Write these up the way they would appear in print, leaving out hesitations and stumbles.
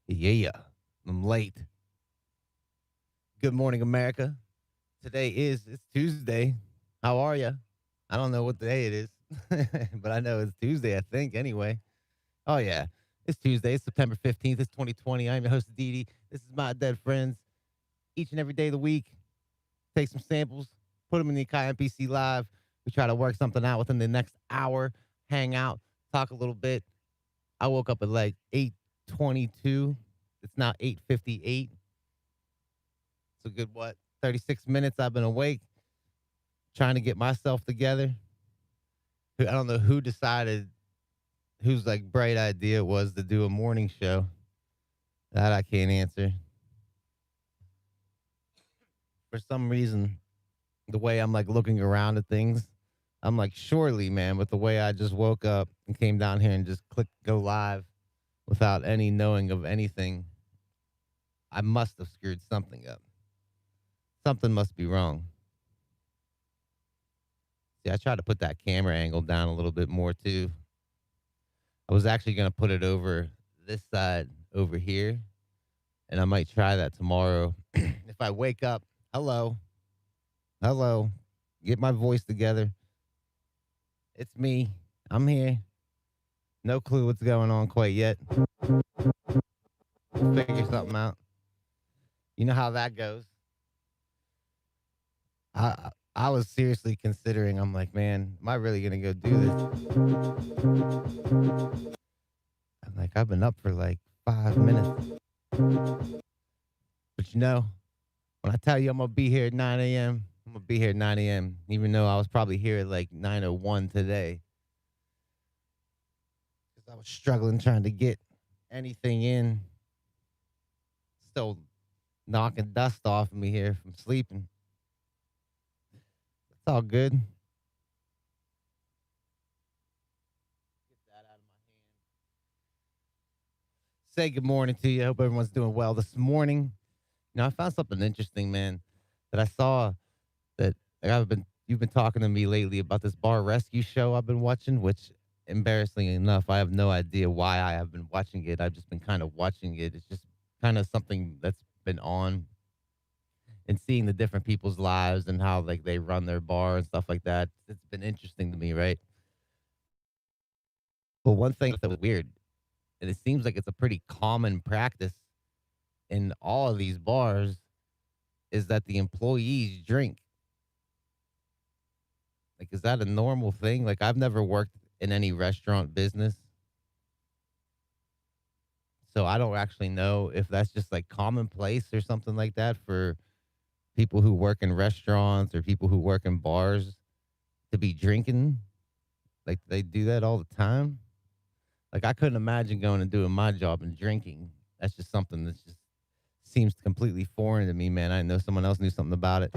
Yeah, I'm late. Good morning, America. It's Tuesday. How are you? I don't know what day it is, but I know it's Tuesday, I think, anyway. Oh, yeah. It's Tuesday. It's September 15th. It's 2020. I'm your host, Dee. This is My Dead Friends. Each and every day of the week, take some samples, put them in the Akai MPC Live. We try to work something out within the next hour, hang out, talk a little bit. I woke up at like 8:22. It's now 8:58. It's a good, 36 minutes I've been awake trying to get myself together. I don't know who decided, whose like bright idea it was to do a morning show. That I can't answer. For some reason, the way I'm like looking around at things, I'm like, surely, man, with the way I just woke up and came down here and just clicked go live without any knowing of anything, I must have screwed something up. Something must be wrong. See, I tried to put that camera angle down a little bit more too. I was actually going to put it over this side over here, and I might try that tomorrow. If I wake up, hello, hello, get my voice together. It's me. I'm here. No clue what's going on quite yet. We'll figure something out. You know how that goes. I was seriously considering. I'm like, man, am I really gonna go do this? I'm like, I've been up for like 5 minutes, but when I tell you I'm gonna be here at 9 a.m., I'm gonna be here at 9 a.m. Even though I was probably here at like 9:01 today, because I was struggling trying to get anything in. Still knocking dust off of me here from sleeping. It's all good. Get that out of my hand. Say good morning to you. I hope everyone's doing well this morning. I found something interesting, man, that I saw that you've been talking to me lately about this bar rescue show I've been watching, which embarrassingly enough, I have no idea why I have been watching it. I've just been kind of watching it. It's just kind of something that's been on and seeing the different people's lives and how like they run their bar and stuff like that. It's been interesting to me, right? But one thing that was weird, and it seems like it's a pretty common practice in all of these bars, is that the employees drink. Like, is that a normal thing? Like, I've never worked in any restaurant business, so I don't actually know if that's just like commonplace or something like that for people who work in restaurants or people who work in bars to be drinking. Like, they do that all the time. Like, I couldn't imagine going and doing my job and drinking. That's just something that just seems completely foreign to me, man. I know someone else knew something about it.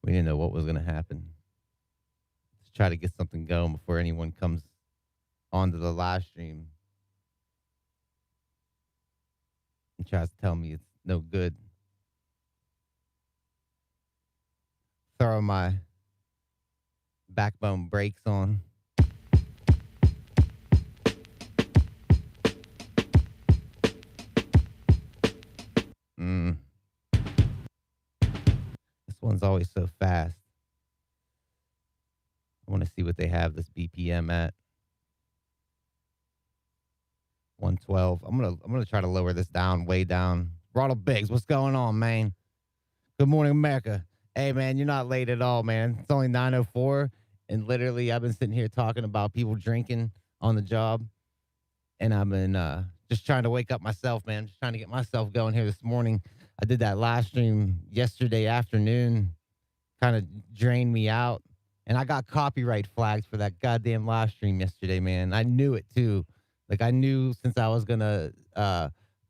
We didn't know what was going to happen. Let's try to get something going before anyone comes onto the live stream and tries to tell me it's no good. Throw my backbone brakes on. Mm. This one's always so fast. I want to see what they have this BPM at. 112. I'm gonna try to lower this down, way down. Ronald Biggs, what's going on, man? Good morning, America. Hey, man, you're not late at all, man. It's only 9:04, and literally, I've been sitting here talking about people drinking on the job, and I've been just trying to wake up myself, man. Just trying to get myself going here this morning. I did that live stream yesterday afternoon, kind of drained me out, and I got copyright flagged for that goddamn live stream yesterday, man. I knew it too. Like, I knew since I was gonna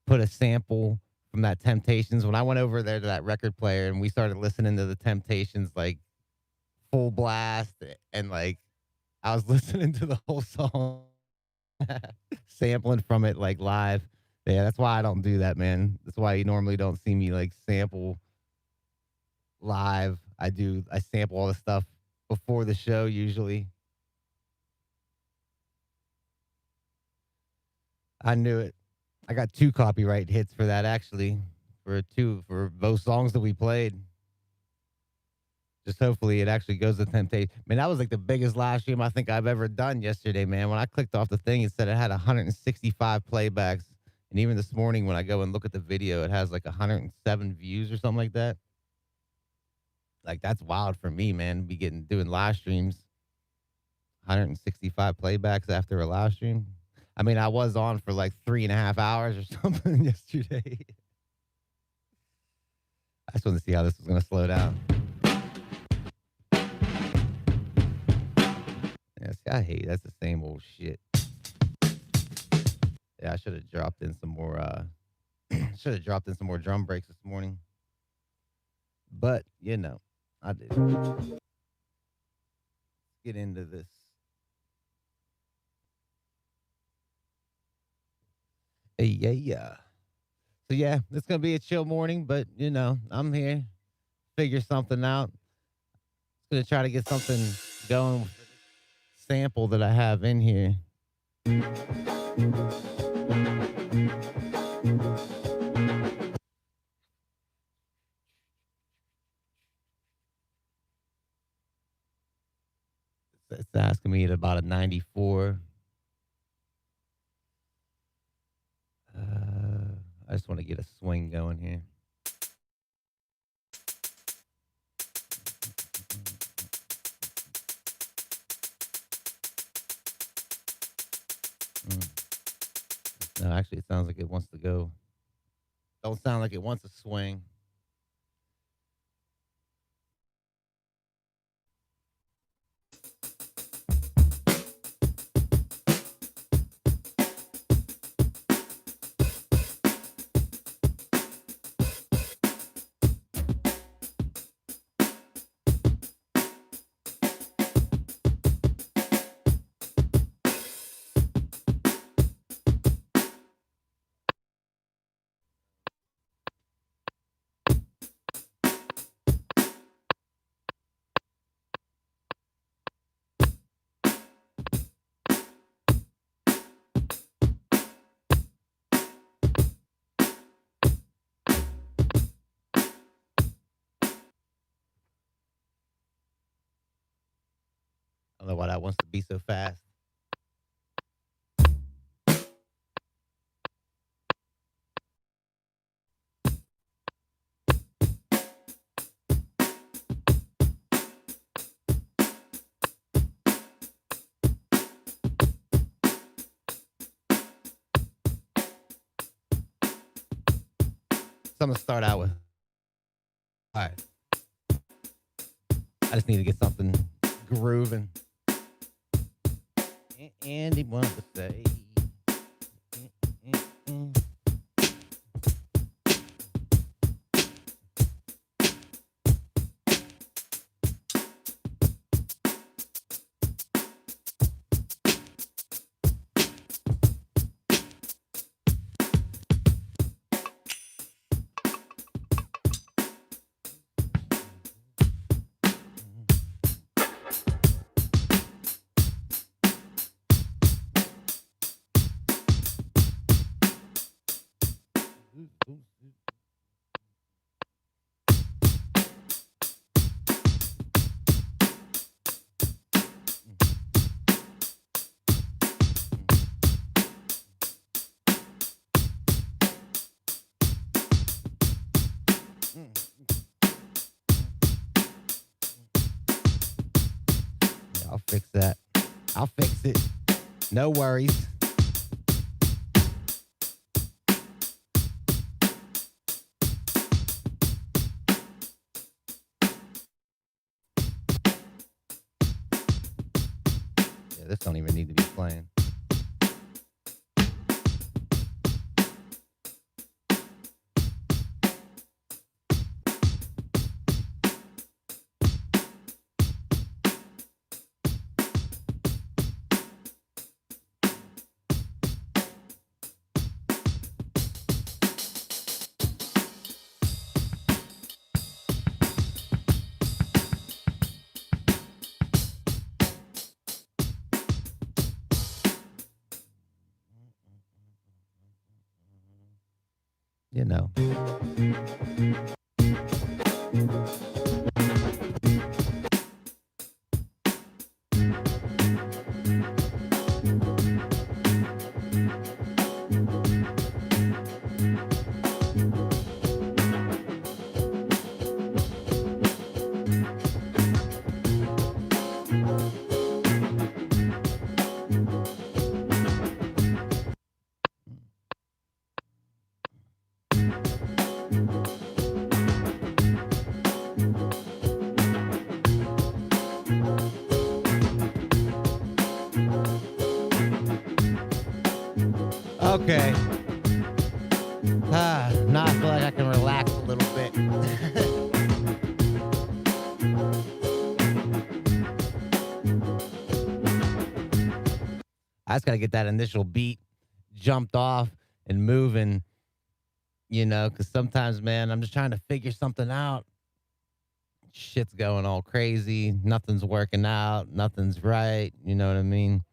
put a sample from that Temptations when I went over there to that record player and we started listening to the Temptations like full blast, and like I was listening to the whole song, sampling from it like live. Yeah, that's why I don't do that, man. That's why you normally don't see me like sample live. I sample all the stuff before the show usually. I knew it. I got 2 copyright hits for that actually. For both songs that we played. Just hopefully it actually goes to Temptation. Man, that was like the biggest live stream I think I've ever done yesterday, man. When I clicked off the thing, it said it had 165 playbacks. And even this morning when I go and look at the video, it has like 107 views or something like that. Like that's wild for me, man. Be doing live streams. 165 playbacks after a live stream. I mean, I was on for like 3.5 hours or something yesterday. I just wanted to see how this was going to slow down. Yeah, see, I hate that's the same old shit. Yeah, I should have dropped in some more. Should have dropped in some more drum breaks this morning. But you know, I did. Let's get into this. Yeah. So yeah, it's gonna be a chill morning, but you know, I'm here. Figure something out. Gonna try to get something going with the sample that I have in here. It's asking me at about a 94. I just want to get a swing going here. No, actually, it sounds like it wants to go. Don't sound like it wants to swing. I don't know why that wants to be so fast. So I'm going to start out with. All right. I just need to get something grooving. And he wanted to say. I'll fix that. I'll fix it. No worries. Yeah, this don't even need to be playing. you know. Okay. Now I feel like I can relax a little bit. I just got to get that initial beat jumped off and moving, because sometimes, man, I'm just trying to figure something out. Shit's going all crazy. Nothing's working out. Nothing's right. You know what I mean?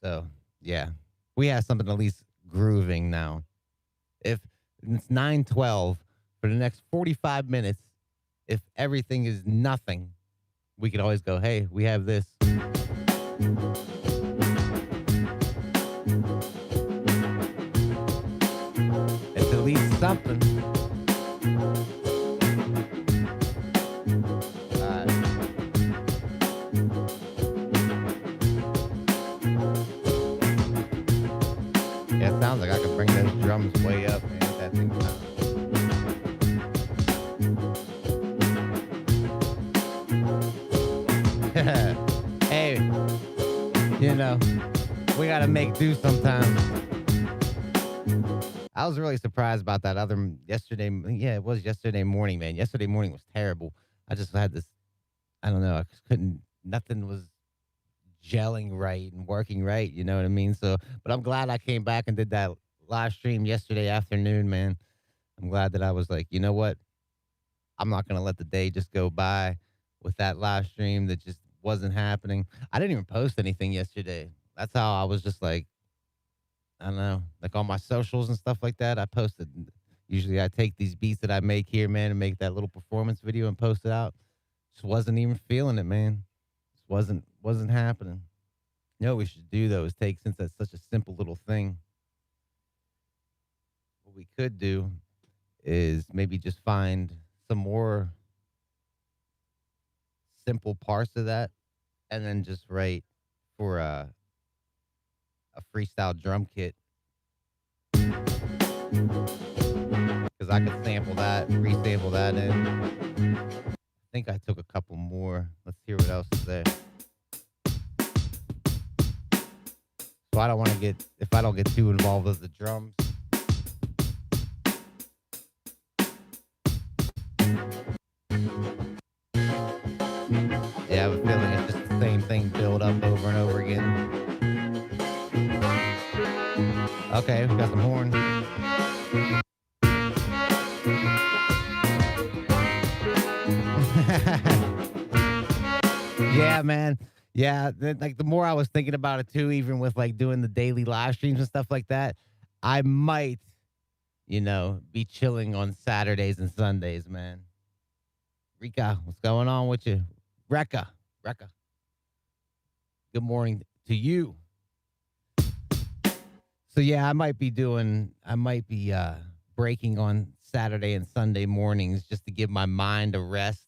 So, yeah, we have something at least grooving now. If it's 9:12 for the next 45 minutes, if everything is nothing, we could always go, hey, we have this. It's at least something. Yeah, it sounds like I could bring those drums way up, man. That thing sounds. Hey, we got to make do sometimes. I was really surprised about that yesterday. Yeah, it was yesterday morning, man. Yesterday morning was terrible. I just had this, I don't know, I just couldn't, nothing was gelling right and working right. You know what I mean? So, but I'm glad I came back and did that live stream yesterday afternoon, man. I'm glad that I was like, you know what? I'm not going to let the day just go by with that live stream that just wasn't happening. I didn't even post anything yesterday. That's how I was just like, I don't know, like on my socials and stuff like that. I posted. Usually I take these beats that I make here, man, and make that little performance video and post it out. Just wasn't even feeling it, man. Just wasn't happening. You know what we should do though is take, since that's such a simple little thing, what we could do is maybe just find some more simple parts of that and then just write for a freestyle drum kit. Because I could sample that, resample that in. I think I took a couple more. Let's hear what else is there. So I don't want to if I don't get too involved with the drums. Yeah, I have a feeling it's just the same thing build up over and over again. Okay, we got some horn. Yeah, man. Yeah, like the more I was thinking about it too, even with like doing the daily live streams and stuff like that, I might, be chilling on Saturdays and Sundays, man. Rika, what's going on with you? Rekka. Good morning to you. So yeah, I might be breaking on Saturday and Sunday mornings just to give my mind a rest.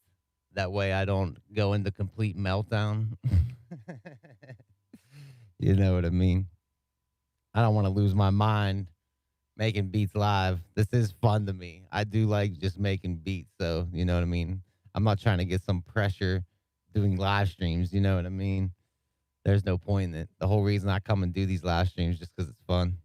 That way I don't go into complete meltdown. You know what I mean? I don't want to lose my mind making beats live. This is fun to me. I do like just making beats. So, you know what I mean? I'm not trying to get some pressure doing live streams. You know what I mean? There's no point in it. The whole reason I come and do these live streams just because it's fun.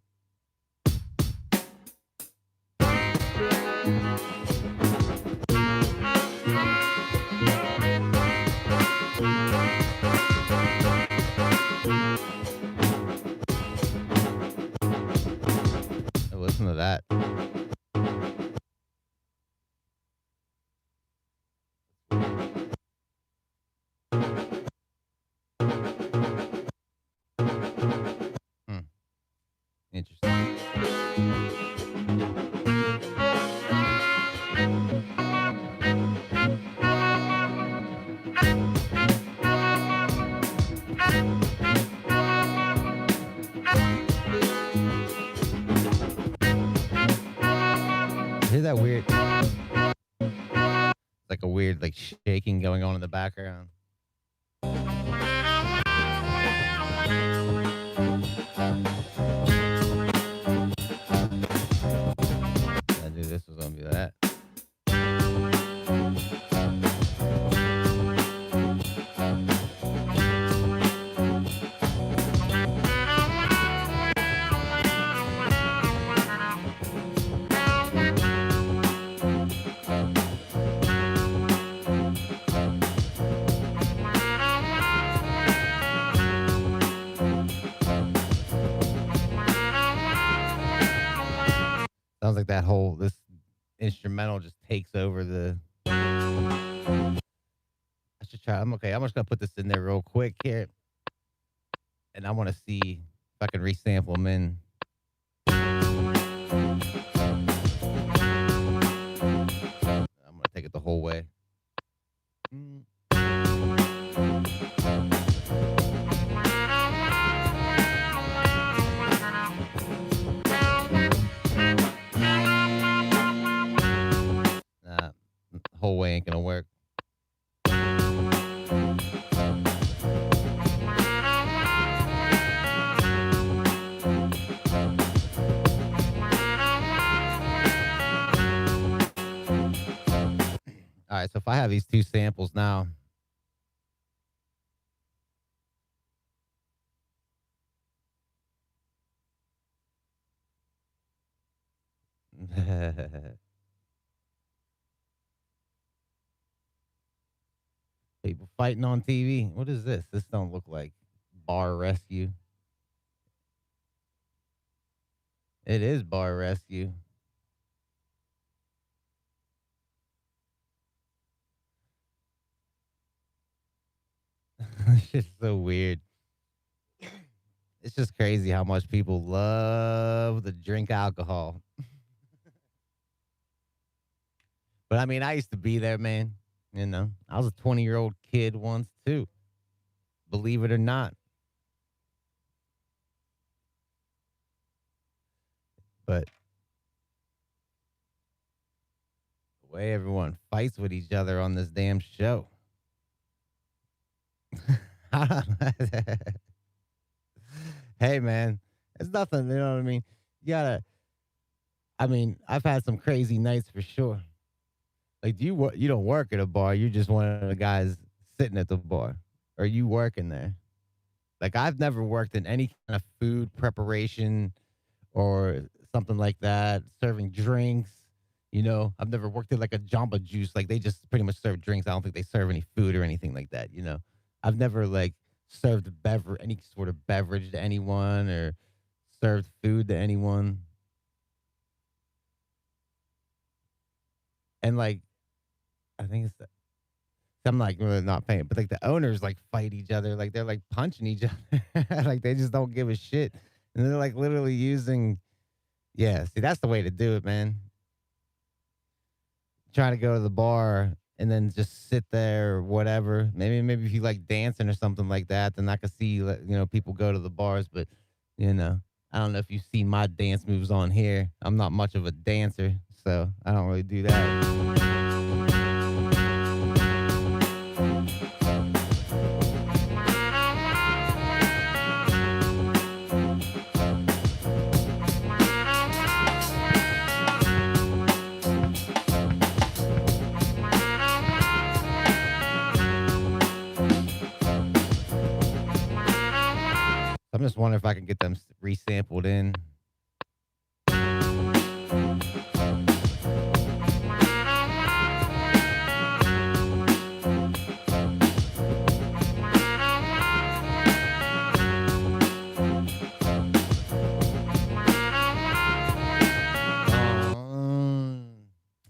Listen to that. Interesting. like shaking going on in the background. I knew this was gonna be that. Sounds like this instrumental just takes over the. I should try. I'm okay. I'm just gonna put this in there real quick here, and I want to see if I can resample them in. I'm gonna take it the whole way. Nah, the whole way ain't gonna work. All right, so if I have these two samples now, people fighting on TV. What is this? This don't look like Bar Rescue. It is Bar Rescue. It's just so weird. It's just crazy how much people love to drink alcohol. But I mean, I used to be there, man. You know, I was a 20-year-old kid once too. Believe it or not. But the way everyone fights with each other on this damn show. Hey, man, it's nothing. You know what I mean? You gotta. I mean, I've had some crazy nights for sure. Like, you don't work at a bar. You're just one of the guys sitting at the bar, or you working there. Like, I've never worked in any kind of food preparation or something like that, serving drinks. You know, I've never worked at like a Jamba Juice. Like, they just pretty much serve drinks. I don't think they serve any food or anything like that. You know, I've never like served any sort of beverage to anyone or served food to anyone. And like, I think I'm like really not paying, but like the owners like fight each other, like they're like punching each other, like they just don't give a shit, and they're like literally using, yeah. See, that's the way to do it, man. Try to go to the bar and then just sit there or whatever. Maybe if you like dancing or something like that, then I could see people go to the bars. But I don't know if you see my dance moves on here. I'm not much of a dancer, so I don't really do that. I'm just wondering if I can get them resampled in.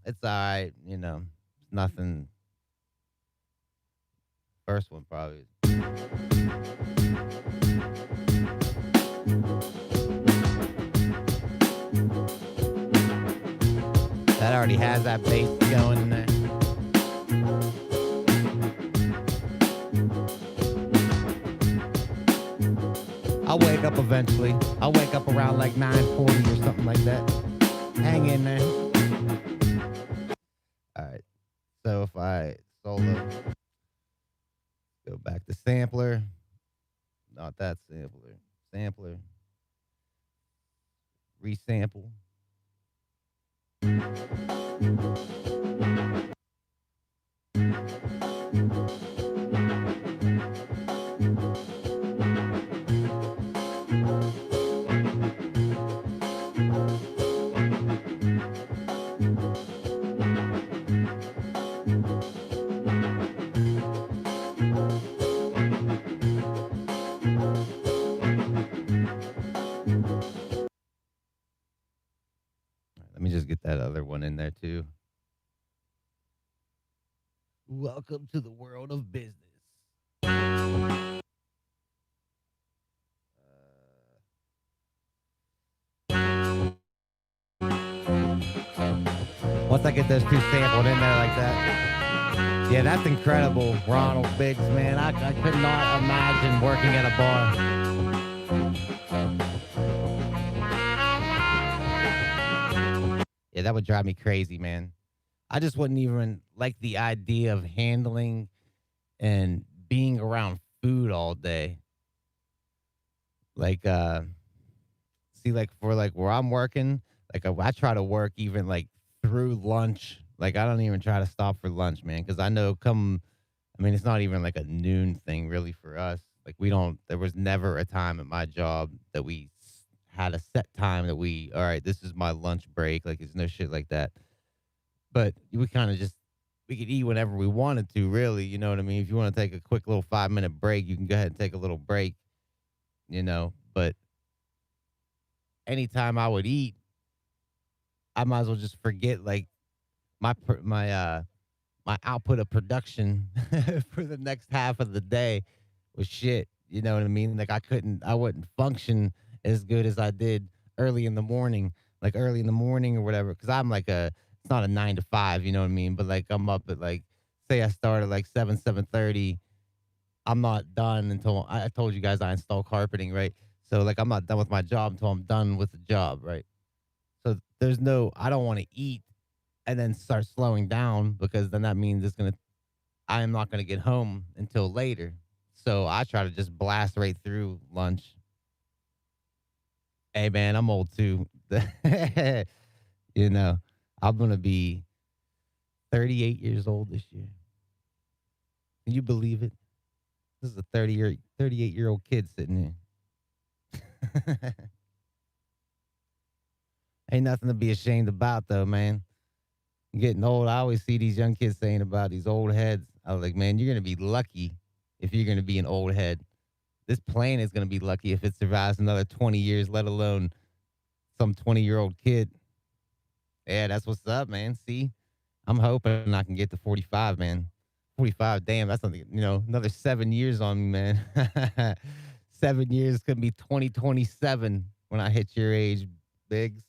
It's all right, it's nothing. First one probably. That already has that bass going in there. I'll wake up eventually. I'll wake up around like 9:40 or something like that. Hang in there. All right. So if I soul back to sampler. Not that sampler. Sampler. Resample. Let me just get that other one in there too. Welcome to the world of business. Once I get those two sampled in there like that. Yeah, that's incredible, Ronald Biggs, man. I could not imagine working at a bar. Yeah, that would drive me crazy, man. I just wouldn't even like the idea of handling and being around food all day. Like, see, like for like where I'm working, like I try to work even like through lunch. Like I don't even try to stop for lunch, man, because I know I mean, it's not even like a noon thing really for us. Like we don't. There was never a time at my job that we had a set time that all right, this is my lunch break. Like there's no shit like that. But we kind of just we could eat whenever we wanted to, really. You know what I mean? If you want to take a quick little 5 minute break, you can go ahead and take a little break. But anytime I would eat, I might as well just forget like my output of production for the next half of the day was shit. You know what I mean? Like I wouldn't function as good as I did early in the morning, like early in the morning or whatever. Cause I'm like it's not a 9 to 5, you know what I mean? But like I'm up at like, say I started like 7:30. I'm not done until I told you guys I install carpeting, right? So like I'm not done with my job until I'm done with the job, right? So I don't want to eat and then start slowing down because then that means I am not gonna get home until later. So I try to just blast right through lunch. Hey man, I'm old too. you know, I'm gonna be 38 years old this year. Can you believe it? This is a 38-year-old kid sitting here. Ain't nothing to be ashamed about though, man. Getting old, I always see these young kids saying about these old heads. I was like, man, you're gonna be lucky if you're gonna be an old head. This plane is gonna be lucky if it survives another 20 years, let alone some 20-year-old kid. Yeah, that's what's up, man. See, I'm hoping I can get to 45, man. 45, damn, that's something, another 7 years on me, man. 7 years could be 2027 when I hit your age, Biggs.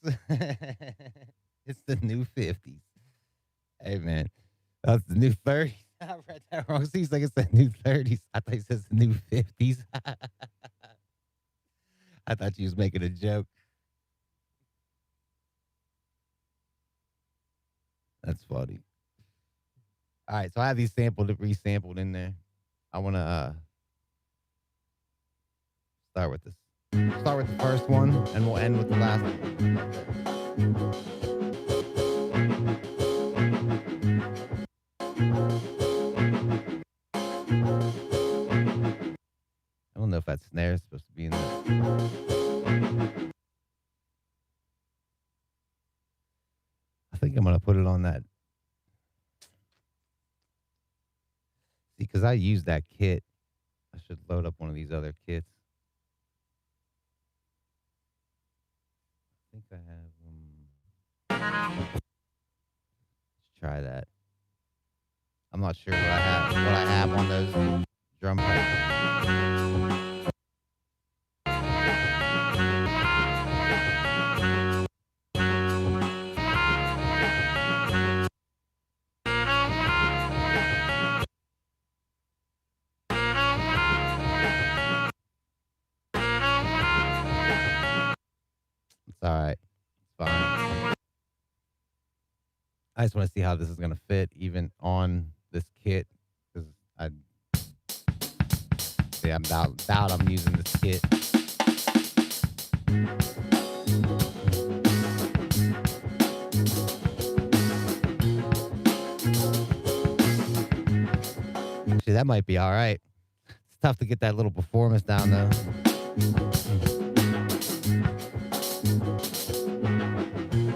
It's the new 50s. Hey, man, that's the new 30s. I read that wrong. Seems like it's the new 30s. I thought it says the new 50s. I thought you was making a joke. That's funny. All right, so I have these resampled in there. I want to start with this. Start with the first one, and we'll end with the last one. I don't know if that snare is supposed to be in there. I think I'm going to put it on that. See, because I use that kit. I should load up one of these other kits. I think I have Let's try that. I'm not sure what I have on those drum pipes. It's all right. It's fine. I just want to see how this is going to fit even on this kit because Yeah, I'm doubt I'm using this kit. Actually, that might be all right. It's tough to get that little performance down though.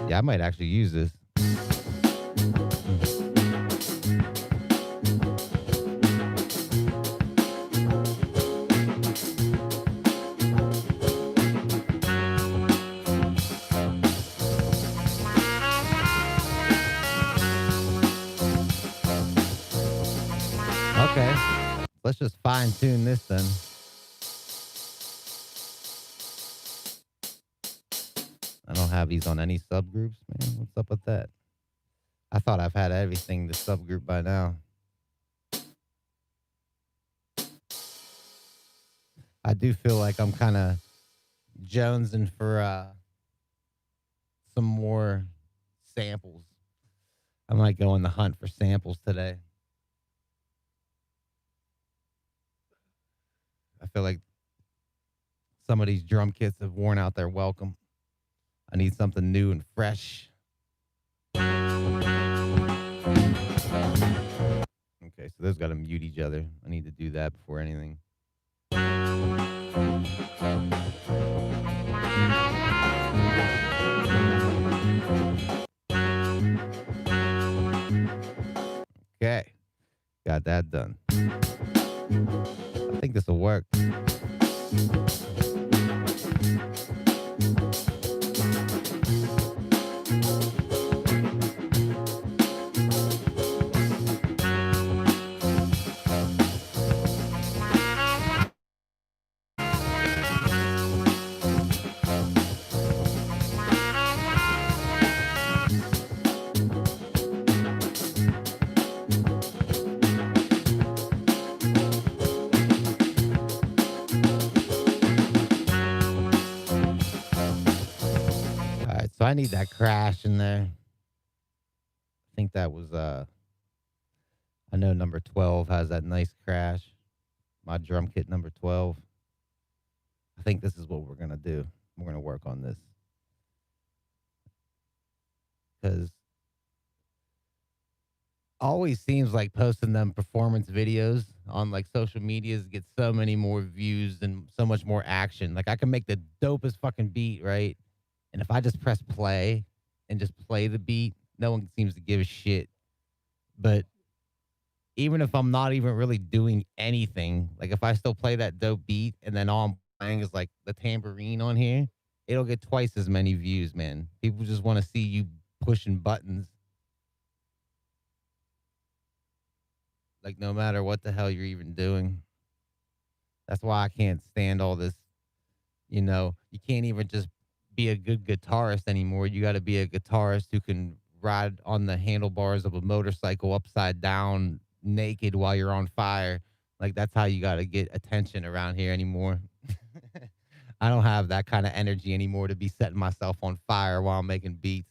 Yeah, I might actually use this. Okay. Let's just fine tune this then. I don't have these on any subgroups, man. What's up with that? I thought I've had everything to subgroup by now. I do feel like I'm kind of jonesing for some more samples. I might go on the hunt for samples today. I feel like some of these drum kits have worn out their welcome. I need something new and fresh. Okay, so those got to mute each other. I need to do that before anything. Okay, got that done. I think this will work. So I need that crash in there. I think that was I know number 12 has that nice crash. My drum kit number 12. I think this is what we're going to do. We're going to work on this. Cuz always seems like posting them performance videos on like social medias gets so many more views and so much more action. Like I can make the dopest fucking beat, right? And if I just press play and just play the beat, no one seems to give a shit. But even if I'm not even really doing anything, like if I still play that dope beat and then all I'm playing is like the tambourine on here, it'll get twice as many views, man. People just want to see you pushing buttons. Like no matter what the hell you're even doing. That's why I can't stand all this. You can't even just be a good guitarist anymore. You got to be a guitarist who can ride on the handlebars of a motorcycle upside down naked while you're on fire. Like that's how you got to get attention around here anymore. I don't have that kind of energy anymore to be setting myself on fire while I'm making beats.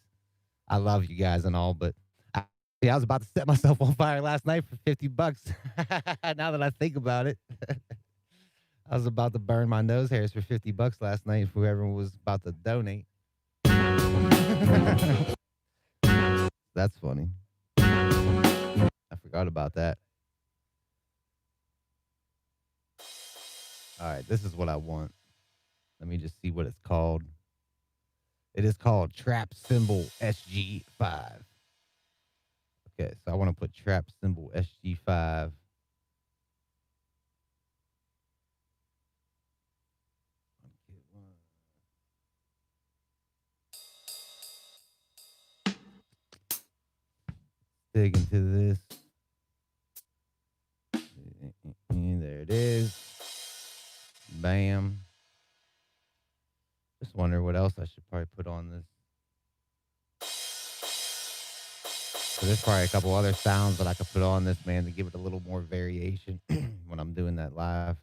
I love you guys and all, but I was about to set myself on fire last night for $50. Now that I think about it. I was about to burn my nose hairs for $50 last night if whoever was about to donate. That's funny. I forgot about that. All right, this is what I want. Let me just see what it's called. It is called Trap Cymbal SG5. Okay, so I want to put Trap Cymbal SG5. Dig into this. There it is. Bam. Just wonder what else I should probably put on this. So there's probably a couple other sounds that I could put on this, man, to give it a little more variation when I'm doing that live.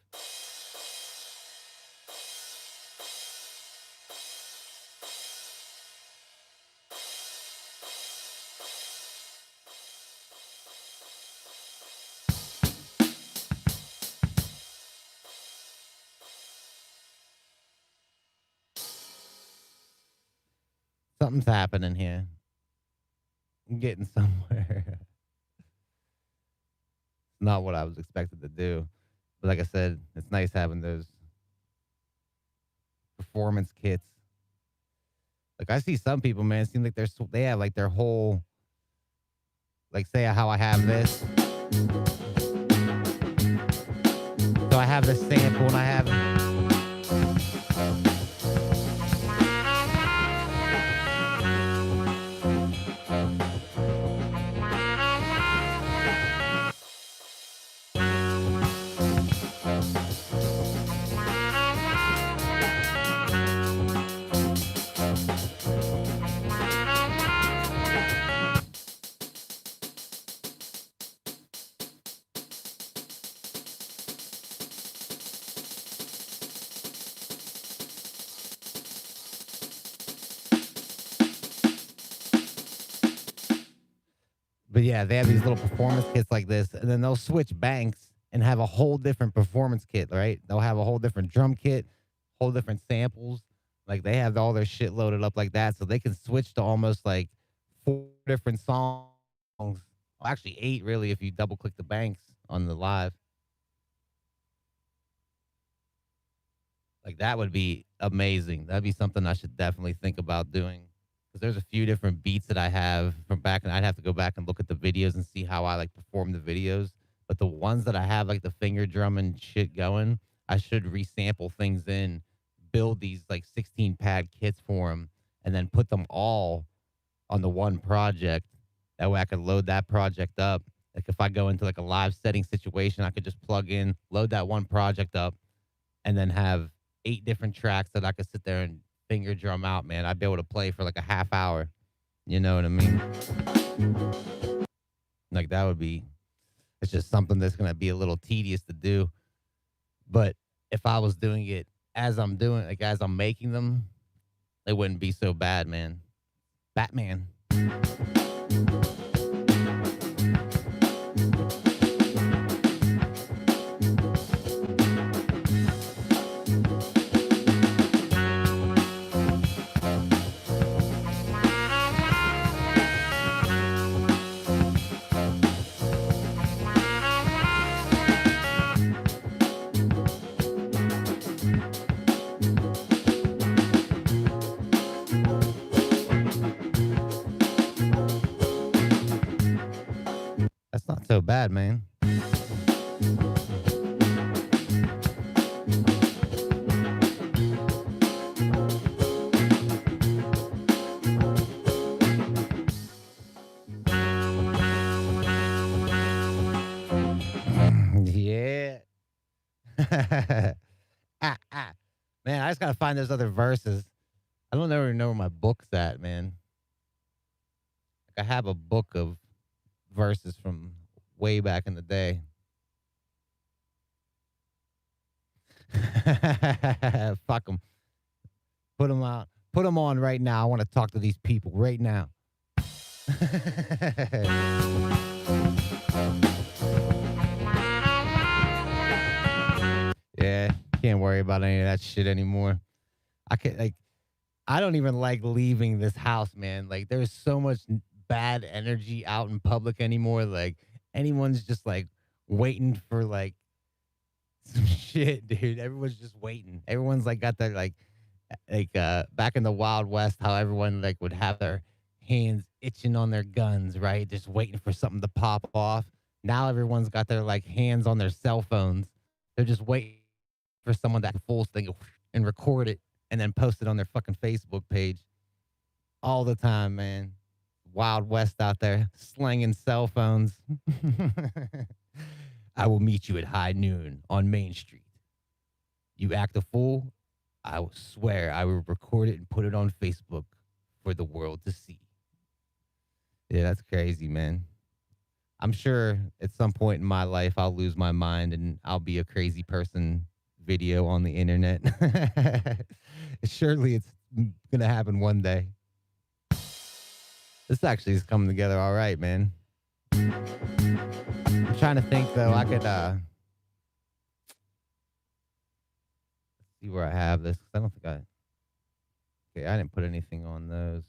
Something's happening here. I'm getting somewhere. Not what I was expected to do. But like I said, it's nice having those performance kits. Like I see some people, man, it seems like they have like their whole, like say how I have this. So I have this sample and I have But yeah, they have these little performance kits like this, and then they'll switch banks and have a whole different performance kit, right? They'll have a whole different drum kit, whole different samples. Like they have all their shit loaded up like that, so they can switch to almost like 4 different songs. Well, actually, 8 really if you double click the banks on the live. Like that would be amazing. That'd be something I should definitely think about doing. Because there's a few different beats that I have from back, and I'd have to go back and look at the videos and see how I like perform the videos. But the ones that I have like the finger drum and shit going, I should resample things in, build these like 16 pad kits for them, and then put them all on the one project. That way I could load that project up. Like if I go into like a live setting situation, I could just plug in, load that one project up, and then have 8 different tracks that I could sit there and finger drum out, man. I'd be able to play for like a half hour. You know what I mean? Like that would be, it's just something that's going to be a little tedious to do. But if I was doing it as I'm doing, like as I'm making them, it wouldn't be so bad, man. Batman. That's not so bad, man. Yeah. Ah. Man, I just gotta find those other verses. I don't ever know where my book's at, man. Like I have a book of verses from way back in the day. Fuck them. Put them out. Put them on right now. I want to talk to these people right now. Yeah, can't worry about any of that shit anymore. I can like I don't even like leaving this house, man. Like there's so much bad energy out in public anymore. Like anyone's just like waiting for like some shit, dude. Everyone's just waiting. Everyone's like got their back in the Wild West, how everyone like would have their hands itching on their guns, right? Just waiting for something to pop off. Now everyone's got their like hands on their cell phones. They're just waiting for someone that full thing and record it and then post it on their fucking Facebook page all the time, man. Wild West out there slanging cell phones. I will meet you at high noon on Main Street. You act a fool, I will swear I will record it and put it on Facebook for the world to see. Yeah, that's crazy, man. I'm sure at some point in my life I'll lose my mind and I'll be a crazy person video on the internet. Surely it's going to happen one day. This actually is coming together all right, man. I'm trying to think though, I could see where I have this. I don't think I didn't put anything on those.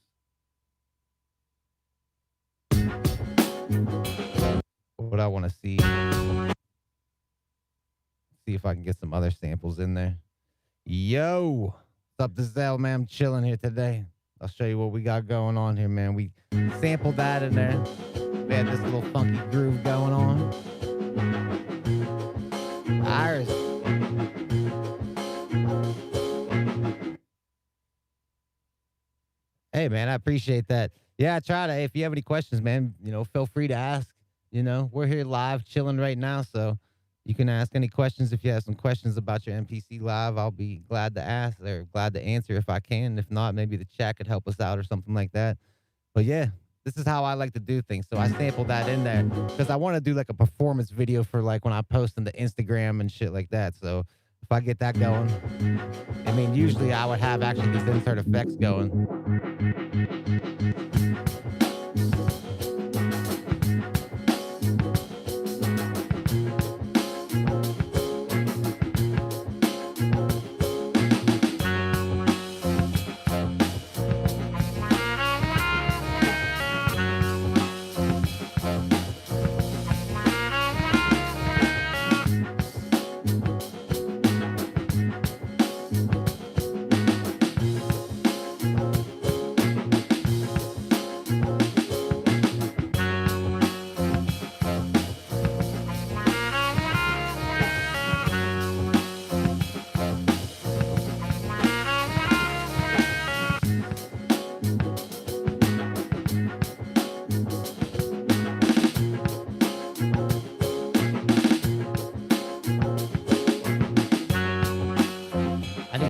What I want to see if I can get some other samples in there. Yo, what's up, Zell, man? I'm chilling here today. I'll show you what we got going on here, man. We sampled that in there. We had this little funky groove going on. Iris. Hey, man, I appreciate that. Yeah, I try to. Hey, if you have any questions, man, feel free to ask. We're here live chilling right now, so you can ask any questions. If you have some questions about your MPC live, I'll be glad to ask or glad to answer if I can. If not, maybe the chat could help us out or something like that. But yeah, this is how I like to do things. So I sampled that in there because I want to do like a performance video for like when I post on the Instagram and shit like that. So if I get that going, I mean, usually I would have actually these insert effects going.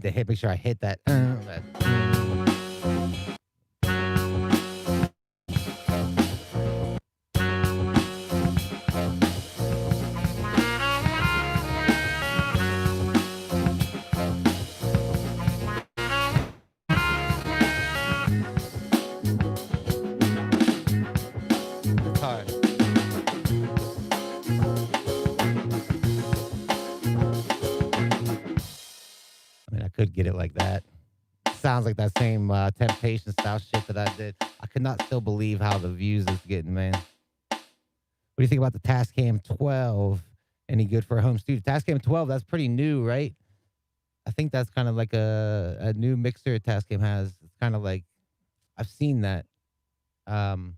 To hit, make sure I hit that. It's hard. I mean, I could get it like that. Sounds like that same Temptation style shit that I did. I could not still believe how the views is getting, man. What do you think about the Tascam 12? Any good for a home studio? Tascam 12, that's pretty new, right? I think that's kind of like a new mixer Tascam has. It's kind of like, I've seen that. Um,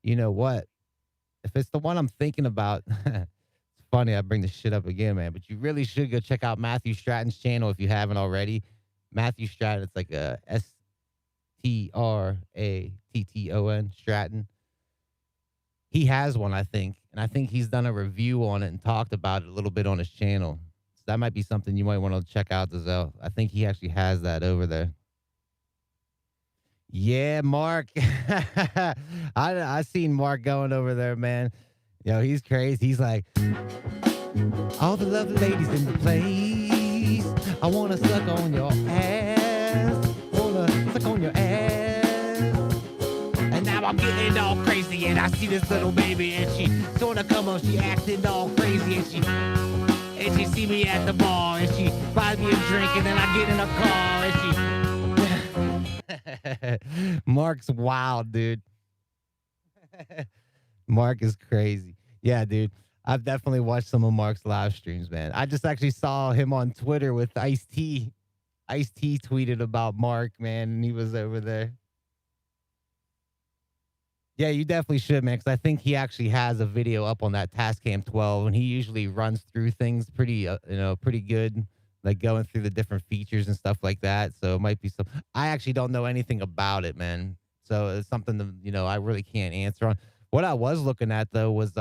you know what? If it's the one I'm thinking about, it's funny I bring this shit up again, man, but you really should go check out Matthew Stratton's channel if you haven't already. Matthew Stratton, it's like a Stratton, Stratton. He has one, I think, and I think he's done a review on it and talked about it a little bit on his channel. So that might be something you might want to check out, Giselle. I think he actually has that over there. Yeah, Mark. I seen Mark going over there, man. He's crazy. He's like, all the lovely ladies in the place. I wanna suck on your ass. Wanna suck on your ass. And now I'm getting all crazy, and I see this little baby, and she sorta come on, she acting all crazy, and she see me at the bar, and she buys me a drink, and then I get in a car, and she. Mark's wild, dude. Mark is crazy. Yeah, dude. I've definitely watched some of Mark's live streams, man. I just actually saw him on Twitter with Ice-T. Ice-T tweeted about Mark, man, and he was over there. Yeah, you definitely should, man, because I think he actually has a video up on that Tascam 12, and he usually runs through things pretty, pretty good, like going through the different features and stuff like that. So it might be some. I actually don't know anything about it, man. So it's something that I really can't answer on. What I was looking at though was it's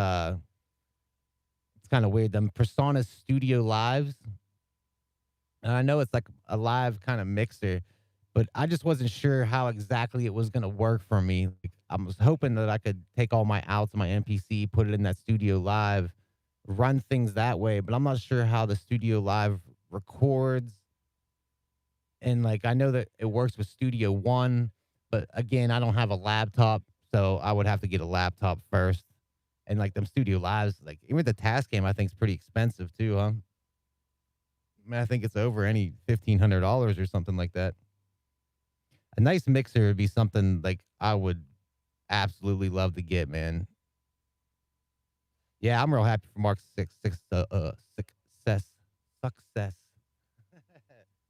kind of weird. Them Persona Studio Lives. And I know it's like a live kind of mixer, but I just wasn't sure how exactly it was going to work for me. Like, I was hoping that I could take all my outs, my MPC, put it in that Studio Live, run things that way, but I'm not sure how the Studio Live records. And like, I know that it works with Studio One, but again, I don't have a laptop, so I would have to get a laptop first. And like them Studio Lives, like even the Tascam, I think is pretty expensive too, huh? I mean, I think it's over any $1,500 or something like that. A nice mixer would be something like I would absolutely love to get, man. Yeah, I'm real happy for Mark's success. Success.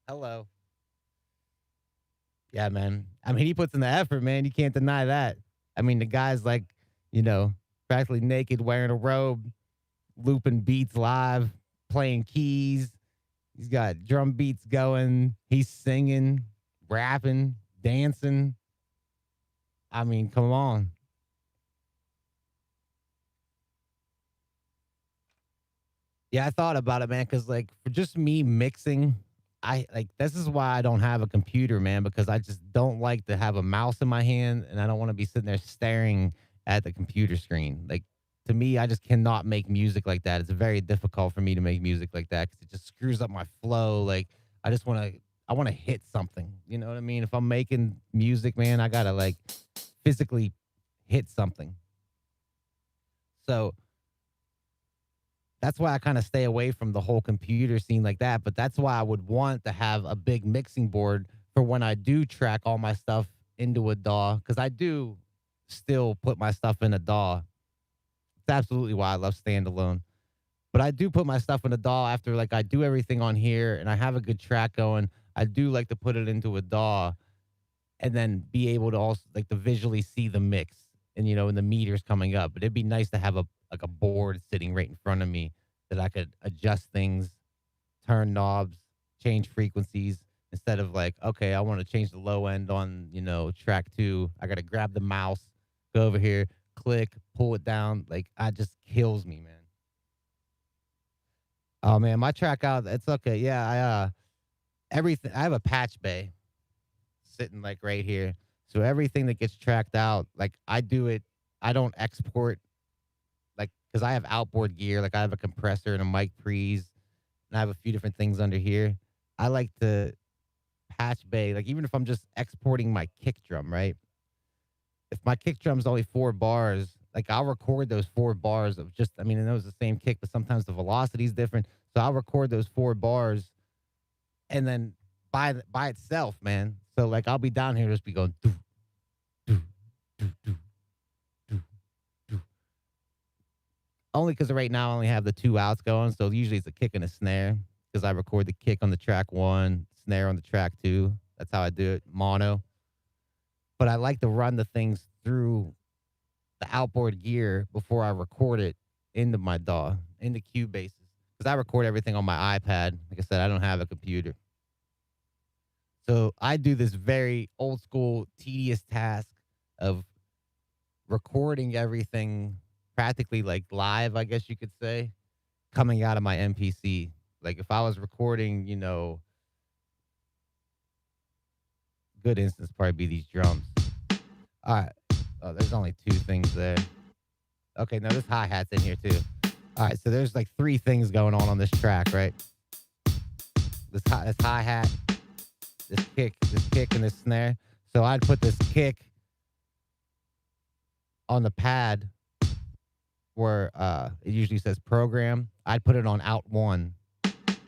Hello. Yeah, man. I mean, he puts in the effort, man. You can't deny that. I mean, the guy's like, you know, practically naked, wearing a robe, looping beats live, playing keys. He's got drum beats going. He's singing, rapping, dancing. I mean, come on. Yeah, I thought about it, man, because like for just me mixing, I like this is why I don't have a computer, man, because I just don't like to have a mouse in my hand and I don't want to be sitting there staring at the computer screen. Like to me, I just cannot make music like that. It's very difficult for me to make music like that because it just screws up my flow. Like I just want to, I want to hit something. You know what I mean? If I'm making music, man, I gotta like physically hit something. So that's why I kind of stay away from the whole computer scene like that. But that's why I would want to have a big mixing board for when I do track all my stuff into a DAW, because I do still put my stuff in a DAW. It's absolutely why I love standalone. But I do put my stuff in a DAW after like I do everything on here and I have a good track going. I do like to put it into a DAW and then be able to also like to visually see the mix and and the meters coming up. But it'd be nice to have a like a board sitting right in front of me that I could adjust things, turn knobs, change frequencies instead of like, okay, I want to change the low end on, track 2. I got to grab the mouse, go over here, click, pull it down. Like I just kills me, man. Oh man, my track out, it's okay. Yeah, everything I have a patch bay sitting like right here. So everything that gets tracked out, like I do it, I don't export like because I have outboard gear, like I have a compressor and a mic pre's, and I have a few different things under here. I like to patch bay, like even if I'm just exporting my kick drum, right? If my kick drum's only 4 bars, like I'll record those 4 bars of just, I mean, I know it's the same kick, but sometimes the velocity is different. So I'll record those 4 bars and then by itself, man. So like I'll be down here just be going doo, doo, doo, doo, doo, doo. Only because right now I only have the 2 outs going. So usually it's a kick and a snare because I record the kick on the track 1, snare on the track 2. That's how I do it, mono. But I like to run the things through the outboard gear before I record it into my DAW, into Cubases. Because I record everything on my iPad. Like I said, I don't have a computer. So I do this very old school, tedious task of recording everything practically like live, I guess you could say, coming out of my MPC. Like if I was recording, good instance probably be these drums. All right. Oh, there's only 2 things there. Okay, now this hi hat's in here too. All right, so there's like 3 things going on this track, right? This hi hat, this kick, and this snare. So I'd put this kick on the pad where it usually says program. I'd put it on out 1.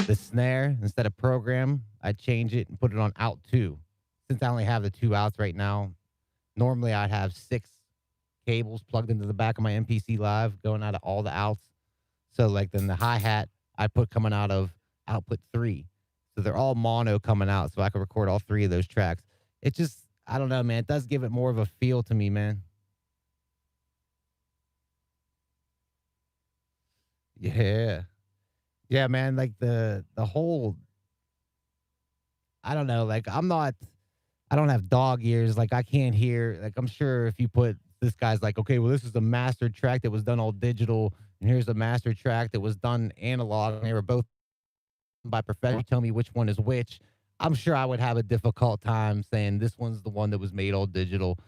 The snare, instead of program, I'd change it and put it on out 2. Since I only have the 2 outs right now, normally I'd have 6 cables plugged into the back of my MPC Live going out of all the outs. So like then the hi-hat I put coming out of output 3. So they're all mono coming out so I can record all 3 of those tracks. It just, I don't know, man. It does give it more of a feel to me, man. Yeah. Yeah, man. Like the whole, I don't know, like I don't have dog ears. Like I can't hear, like I'm sure if you put this guy's like, okay, well, this is the master track that was done all digital, and here's the master track that was done analog, and they were both by professional. You tell me which one is which. I'm sure I would have a difficult time saying this one's the one that was made all digital.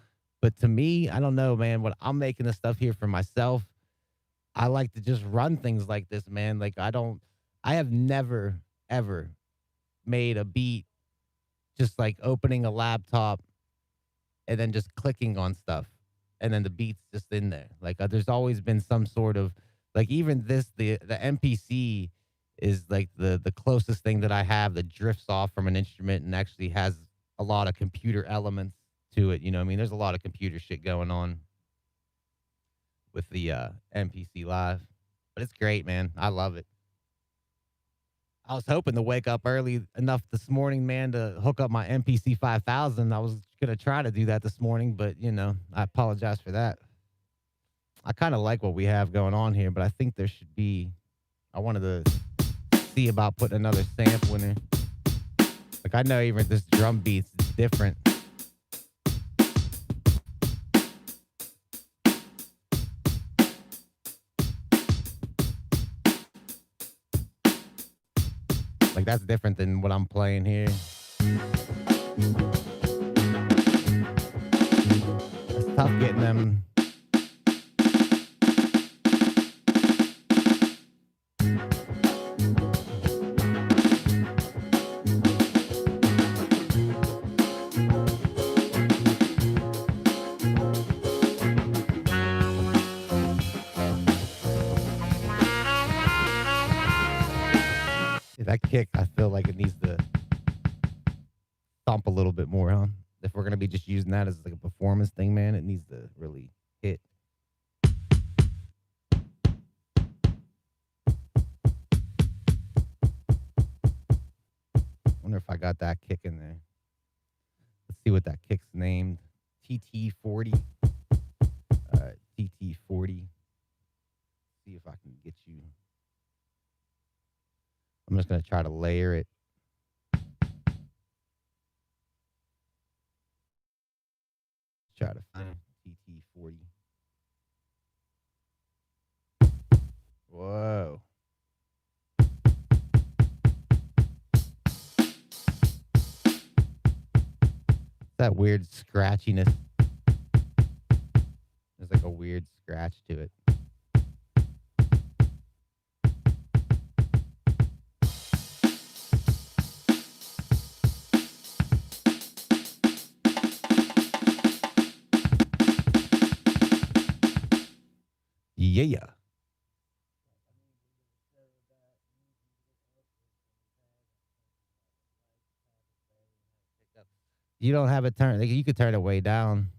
But to me, I don't know, man. When I'm making the stuff here for myself, I like to just run things like this, man. Like I have never, ever made a beat just like opening a laptop and then just clicking on stuff and then the beats just in there. Like there's always been some sort of like even this the MPC is like the closest thing that I have that drifts off from an instrument and actually has a lot of computer elements to it. You know what I mean? There's a lot of computer shit going on with the MPC Live. But it's great, man. I love it. I was hoping to wake up early enough this morning, man, to hook up my MPC 5000. I was gonna try to do that this morning, but I apologize for that. I kind of like what we have going on here, but I think there should be. I wanted to see about putting another sample in there. Like I know even this drum beat's different. Like that's different than what I'm playing here. It's tough getting them. That kick, I feel like it needs to thump a little bit more, huh? If we're gonna be just using that as like a performance thing, man, it needs to really hit. Wonder if I got that kick in there. Let's see what that kick's named. TT40. All right, TT40. See if I can get you. I'm just gonna try to layer it. Try to find TT40. Whoa. That weird scratchiness. There's like a weird scratch to it. Yeah. You don't have it turned. Like, you could turn it way down.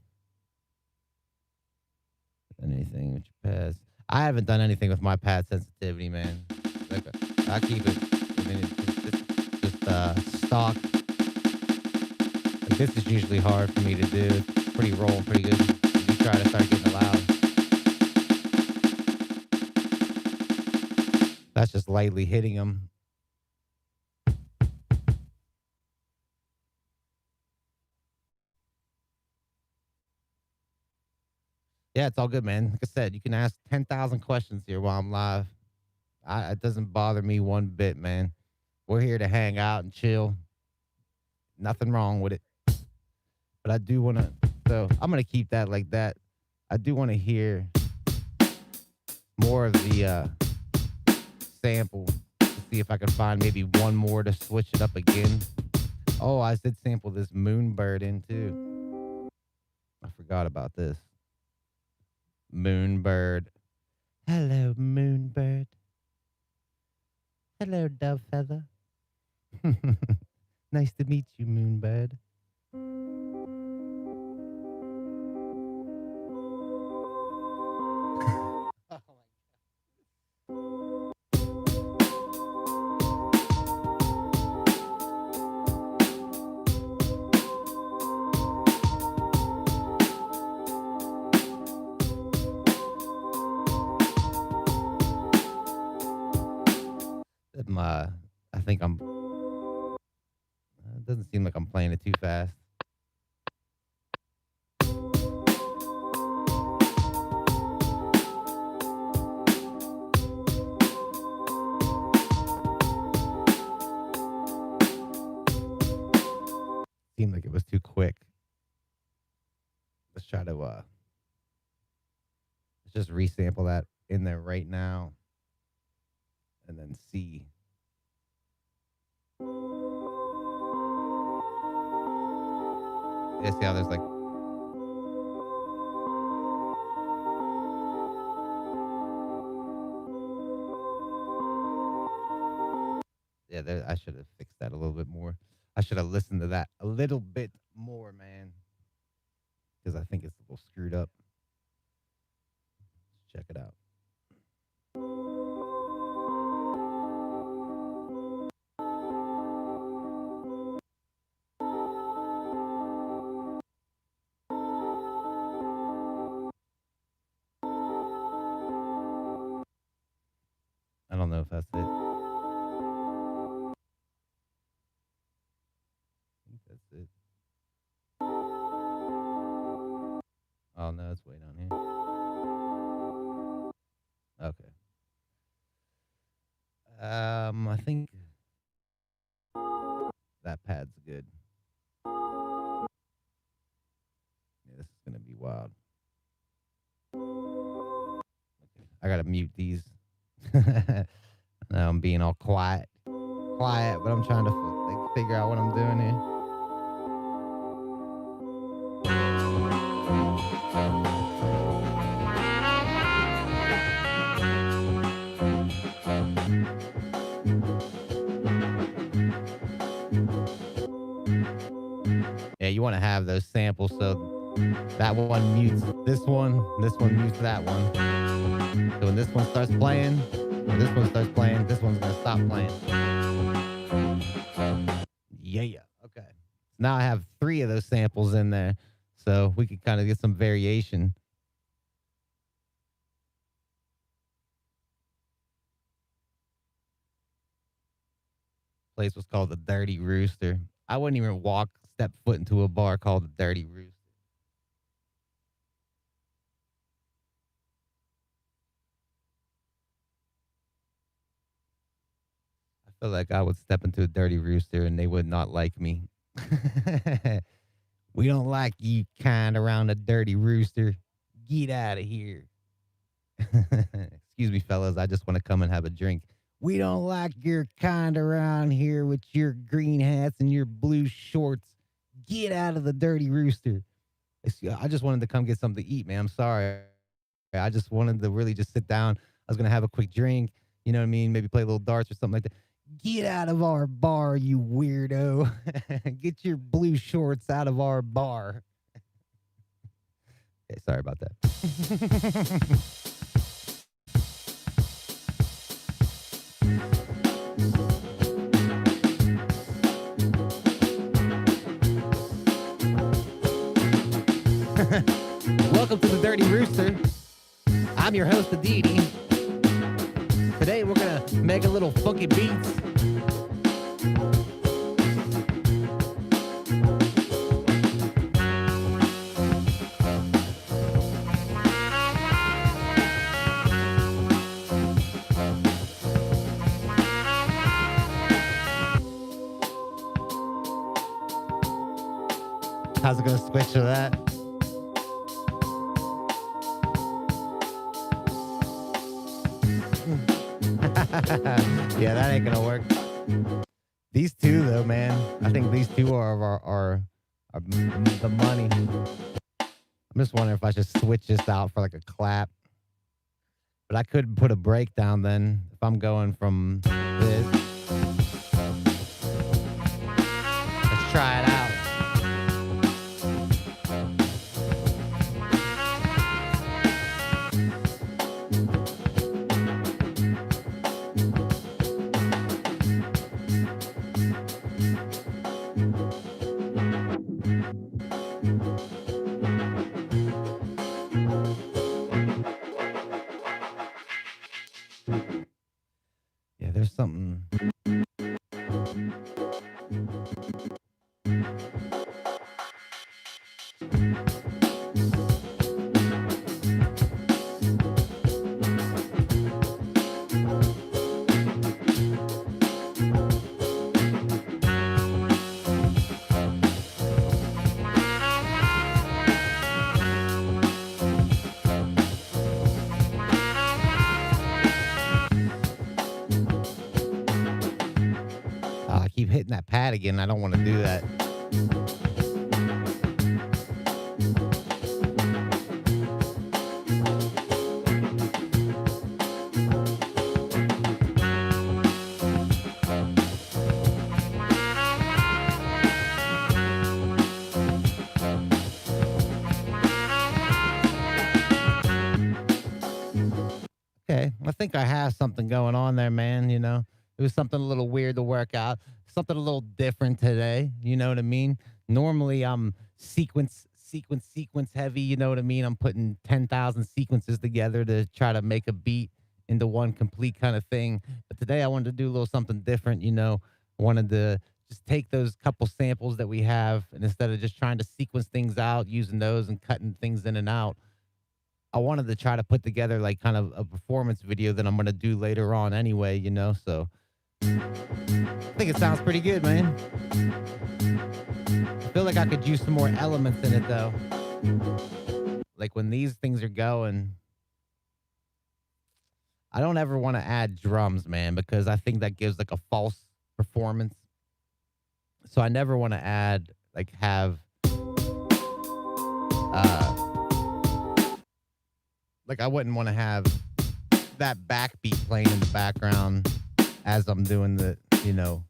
Anything with your pads. I haven't done anything with my pad sensitivity, man. Like, I keep it. I mean, it's just stock. Like, this is usually hard for me to do. It's pretty roll, pretty good. You try to start getting loud. That's just lightly hitting them. Yeah, it's all good, man. Like I said, you can ask 10,000 questions here while I'm live. It doesn't bother me one bit, man. We're here to hang out and chill. Nothing wrong with it. But I do want to, so I'm going to keep that like that. I do want to hear more of the sample to see if I can find maybe one more to switch it up again. Oh, I did sample this Moonbird in too. I forgot about this. Moonbird. Hello, Moonbird. Hello, Dove Feather. Nice to meet you, Moonbird. I think I'm. It doesn't seem like I'm playing it too fast. Seemed like it was too quick. Let's try to let's just resample that in there right now, and then see. Yeah, see how there's like. Yeah, there, I should have fixed that a little bit more. I should have listened to that a little bit more, man, because I think it's a little screwed up. Let's check it out. if that's it. I think that's it. Oh no, it's way down here. Okay. I think that pad's good. Yeah, this is gonna be wild. Okay. I gotta mute these. Now I'm being all quiet, but I'm trying to figure out what I'm doing here. Yeah, you want to have those samples so that one mutes this one mutes that one. So when this one starts playing, when this one starts playing, this one's gonna stop playing. Yeah. Okay. Now I have 3 of those samples in there, so we could kind of get some variation. Place was called the Dirty Rooster. I wouldn't even step foot into a bar called the Dirty Rooster. I feel like I would step into a Dirty Rooster and they would not like me. We don't like you kind around a Dirty Rooster. Get out of here. Excuse me, fellas. I just want to come and have a drink. We don't like your kind around here with your green hats and your blue shorts. Get out of the Dirty Rooster. I just wanted to come get something to eat, man. I'm sorry. I just wanted to really just sit down. I was going to have a quick drink. You know what I mean? Maybe play a little darts or something like that. Get out of our bar, you weirdo. Get your blue shorts out of our bar. Okay, sorry about that. Welcome to the Dirty Rooster. I'm your host, Aditi. Today we're gonna make a little funky beats. How's it gonna switch to that? Yeah, that ain't gonna work. These two, though, man, I think these two are the money. I'm just wondering if I should switch this out for like a clap. But I could put a breakdown then if I'm going from this. Let's try it out. Yeah, there's something. I keep hitting that pad again. I don't want to do that. Okay, I think I have something going on there, man. You know, it was something a little weird to work out, something a little different today. You know what I mean? Normally, I'm sequence heavy. You know what I mean? I'm putting 10,000 sequences together to try to make a beat, into one complete kind of thing. But today I wanted to do a little something different, you know. I wanted to just take those couple samples that we have, and instead of just trying to sequence things out using those and cutting things in and out, I wanted to try to put together like kind of a performance video that I'm going to do later on anyway, you know. So I think it sounds pretty good, man. I feel like I could use some more elements in it though. Like when these things are going, I don't ever want to add drums, man, because I think that gives like a false performance. So I never want to add like have uh like I wouldn't want to have that backbeat playing in the background as I'm doing the, you know,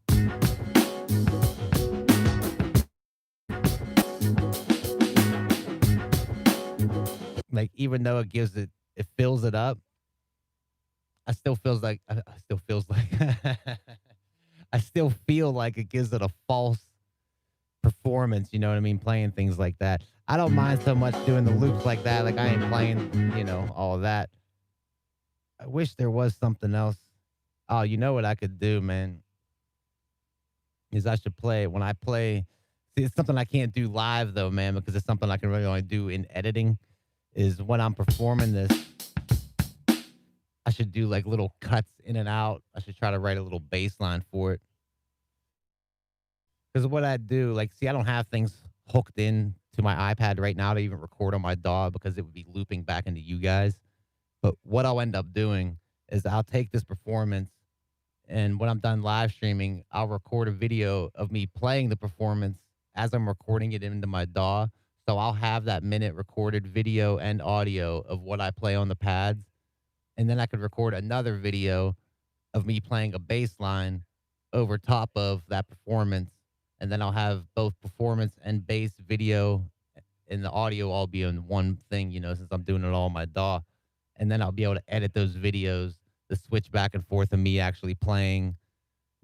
like even though it gives it, it fills it up. I still feels like I still feel like it gives it a false performance. You know what I mean? Playing things like that. I don't mind so much doing the loops like that. Like I ain't playing, you know, all of that. I wish there was something else. Oh, you know what I could do, man? Is I should play when I play. See, it's something I can't do live though, man, because it's something I can really only do in editing. Is when I'm performing this, I should do like little cuts in and out. I should try to write a little bass line for it. Because what I do, like, see, I don't have things hooked in to my iPad right now to even record on my DAW because it would be looping back into you guys. But what I'll end up doing is I'll take this performance, and when I'm done live streaming, I'll record a video of me playing the performance as I'm recording it into my DAW. So I'll have that minute recorded video and audio of what I play on the pads. And then I could record another video of me playing a bass line over top of that performance. And then I'll have both performance and bass video and the audio all be in one thing, you know, since I'm doing it all on my DAW. And then I'll be able to edit those videos to switch back and forth of me actually playing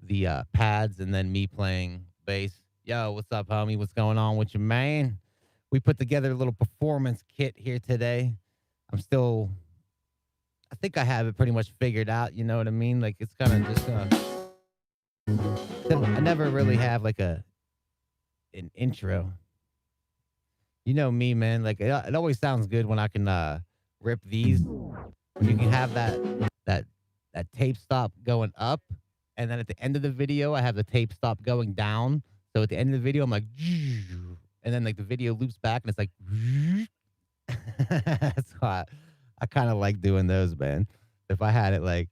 the pads and then me playing bass. Yo, what's up, homie? What's going on with you, man? We put together a little performance kit here today. I'm still, I think I have it pretty much figured out. You know what I mean? Like it's kind of just I never really have like an intro. You know me, man. Like it always sounds good when I can rip these. When you can have that that tape stop going up, and then at the end of the video, I have the tape stop going down. So at the end of the video, I'm like, and then like the video loops back, and it's like, that's why I kind of like doing those, man. If I had it like,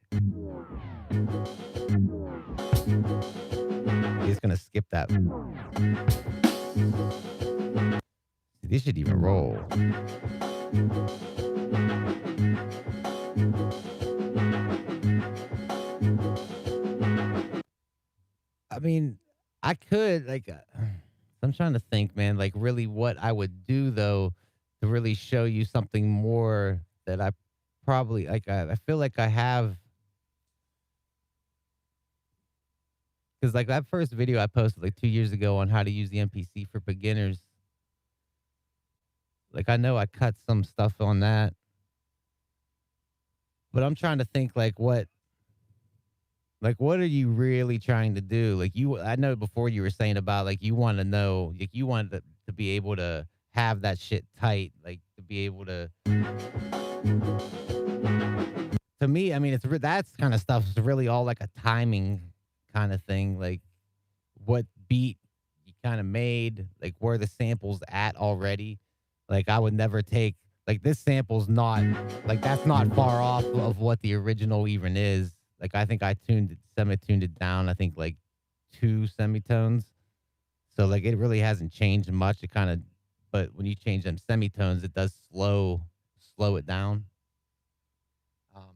he's gonna skip that. This should even roll. I mean, I could like. I'm trying to think, man. Like, really, what I would do though to really show you something more that I probably like. I feel like I have because like that first video I posted like 2 years ago on how to use the MPC for beginners. Like, I know I cut some stuff on that, but I'm trying to think like what are you really trying to do? Like you, I know before you were saying about like you want to know, like you want to be able to have that shit tight, like to be able to. To me, I mean, that's kind of stuff is really all like a timing kind of thing. Like what beat you kind of made, like where the sample's at already. Like I would never take like this sample's not like that's not far off of what the original even is. Like I think I semi-tuned it down. I think like 2 semitones. So like it really hasn't changed much. It kind of, but when you change them semitones, it does slow it down. Um,